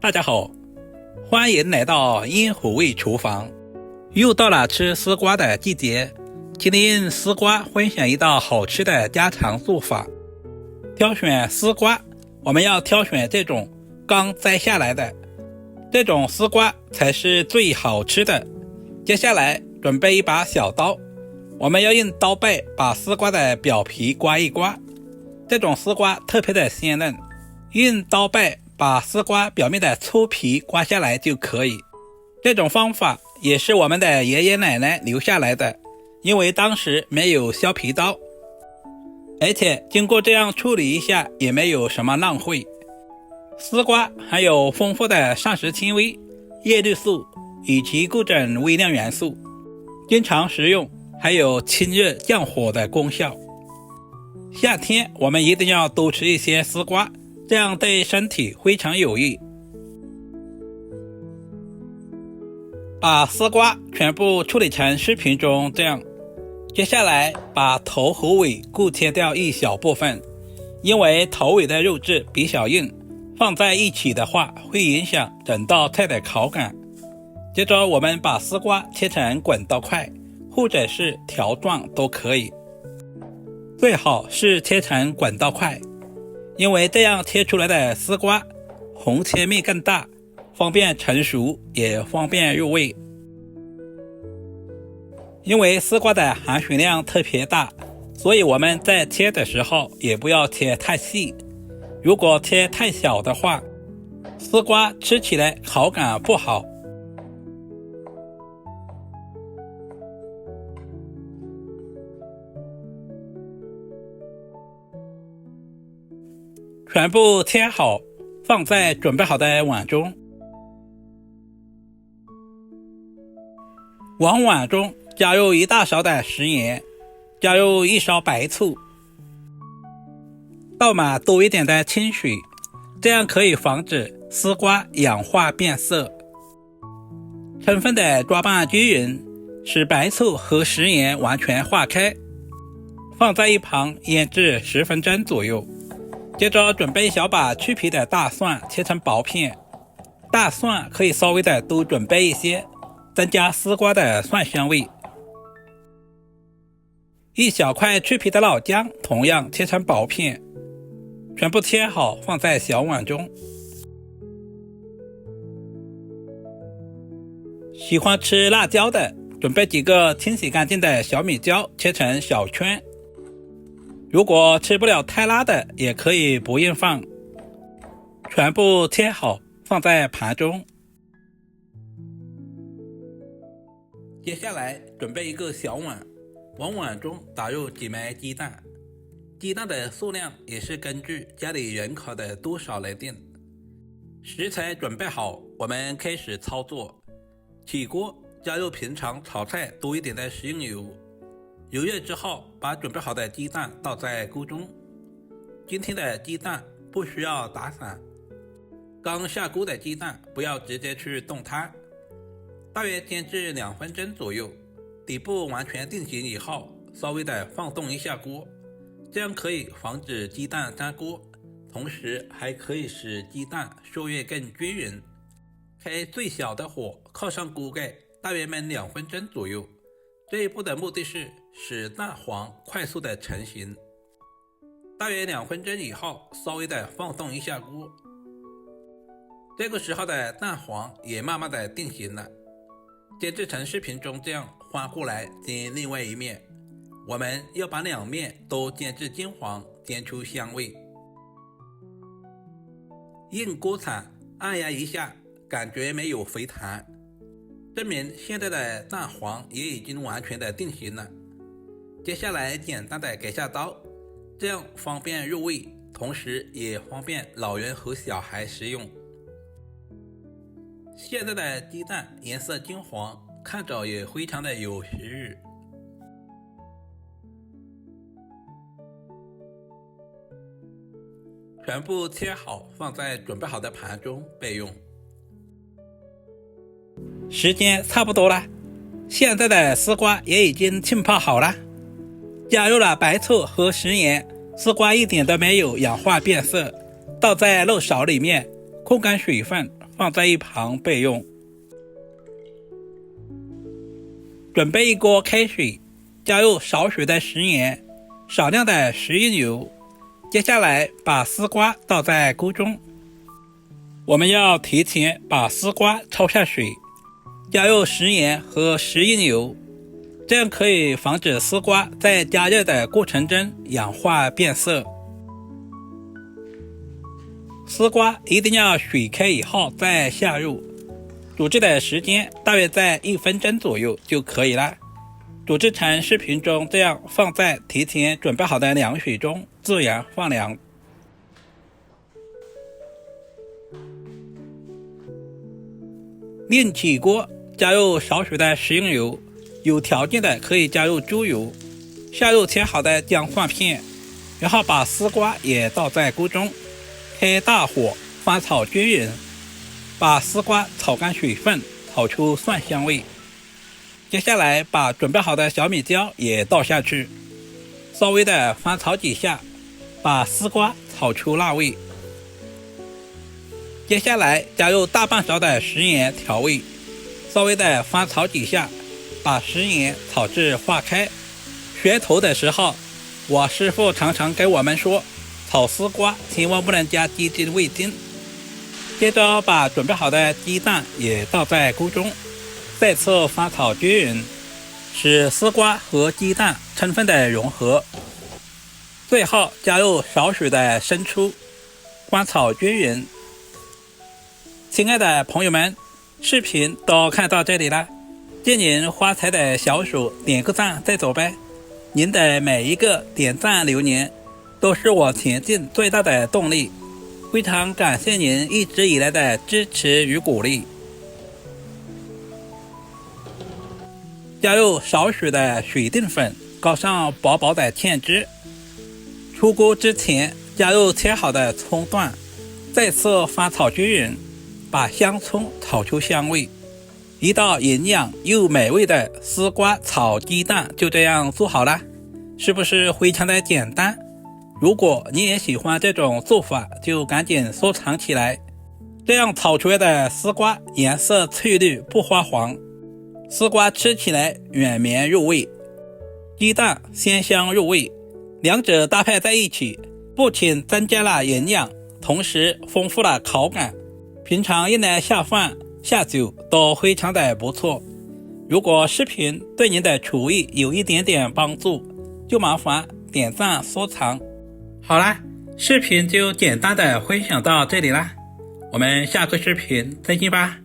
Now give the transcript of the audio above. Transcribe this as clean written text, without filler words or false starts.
大家好，欢迎来到烟火味厨房。又到了吃丝瓜的季节，今天丝瓜分享一道好吃的家常做法。挑选丝瓜，我们要挑选这种刚摘下来的，这种丝瓜才是最好吃的。接下来准备一把小刀，我们要用刀背把丝瓜的表皮刮一刮，这种丝瓜特别的鲜嫩，用刀背把丝瓜表面的粗皮刮下来就可以。这种方法也是我们的爷爷奶奶留下来的，因为当时没有削皮刀，而且经过这样处理一下也没有什么浪费。丝瓜含有丰富的膳食纤维、叶绿素以及各种微量元素，经常食用还有清热降火的功效。夏天我们一定要多吃一些丝瓜，这样对身体非常有益。把丝瓜全部处理成视频中这样，接下来把头和尾各切掉一小部分，因为头尾的肉质比较硬，放在一起的话会影响整道菜的口感。接着我们把丝瓜切成滚刀块或者是条状都可以，最好是切成滚刀块，因为这样切出来的丝瓜红切面更大，方便成熟也方便入味。因为丝瓜的含水量特别大，所以我们在切的时候也不要切太细，如果切太小的话，丝瓜吃起来口感不好。全部切好，放在准备好的碗中。往碗中加入1大勺的食盐，加入1勺白醋，倒满多一点的清水，这样可以防止丝瓜氧化变色。充分的抓拌均匀，使白醋和食盐完全化开，放在一旁腌制10分钟左右。接着准备小把去皮的大蒜切成薄片，大蒜可以稍微的多准备一些，增加丝瓜的蒜香味。一小块去皮的老姜同样切成薄片，全部切好放在小碗中。喜欢吃辣椒的，准备几个清洗干净的小米椒切成小圈，如果吃不了太辣的也可以不用放，全部切好放在盘中。接下来准备一个小碗，往碗中打入几枚鸡蛋，鸡蛋的数量也是根据家里人口的多少来定。食材准备好，我们开始操作。起锅加入平常炒菜多一点的食用油，油热之后把准备好的鸡蛋倒在锅中。今天的鸡蛋不需要打散，刚下锅的鸡蛋不要直接去动它，大约煎至2分钟左右，底部完全定型以后稍微的放动一下锅，这样可以防止鸡蛋粘锅，同时还可以使鸡蛋受热更均匀。开最小的火，靠上锅盖，大约焖2分钟左右。这一步的目的是使蛋黄快速的成型。大约2分钟以后，稍微的放动一下锅，这个时候的蛋黄也慢慢的定型了。煎制成视频中这样翻过来煎另外一面，我们要把2面都煎至金黄，煎出香味。用锅铲按压一下，感觉没有肥弹，证明现在的蛋黄也已经完全的定型了。接下来简单的改下刀，这样方便入味，同时也方便老人和小孩食用。现在的鸡蛋颜色金黄，看着也非常的有食欲。全部切好放在准备好的盘中备用。时间差不多了，现在的丝瓜也已经浸泡好了，加入了白醋和食盐，丝瓜一点都没有氧化变色，倒在漏勺里面，控干水分，放在一旁备用。准备一锅开水，加入少许的食盐，少量的食用油。接下来把丝瓜倒在锅中。我们要提前把丝瓜焯下水，加入食盐和食用油，这样可以防止丝瓜在加热的过程中氧化变色。丝瓜一定要水开以后再下入，煮制的时间大约在1分钟左右就可以了。煮制成视频中这样放在提前准备好的凉水中自然放凉。另起锅，加入少许的食用油，有条件的可以加入猪油，下入切好的姜蒜片，然后把丝瓜也倒在锅中，开大火翻炒均匀，把丝瓜炒干水分，炒出蒜香味。接下来把准备好的小米椒也倒下去，稍微的翻炒几下，把丝瓜炒出辣味。接下来加入大半勺的食盐调味，稍微的翻炒几下，把食盐炒至化开。学头的时候，我师傅常常跟我们说，炒丝瓜千万不能加鸡精味精。接着把准备好的鸡蛋也倒在锅中，再次翻炒均匀，使丝瓜和鸡蛋充分的融合。最后加入少许的生抽，翻炒均匀。亲爱的朋友们，视频都看到这里了，借您发财的小手点个赞再走呗。您的每一个点赞留言都是我前进最大的动力，非常感谢您一直以来的支持与鼓励。加入少许的水淀粉，搞上薄薄的芡汁。出锅之前加入切好的葱段，再次翻炒均匀，把香葱炒出香味。一道营养又美味的丝瓜炒鸡蛋就这样做好了，是不是非常的简单？如果你也喜欢这种做法，就赶紧收藏起来。这样炒出来的丝瓜颜色翠绿不发黄，丝瓜吃起来软绵入味，鸡蛋鲜香入味，两者搭配在一起，不仅增加了营养，同时丰富了口感，平常用来下饭下酒都非常的不错。如果视频对您的厨艺有一点点帮助，就麻烦点赞收藏。好啦，视频就简单的分享到这里啦，我们下个视频再见吧。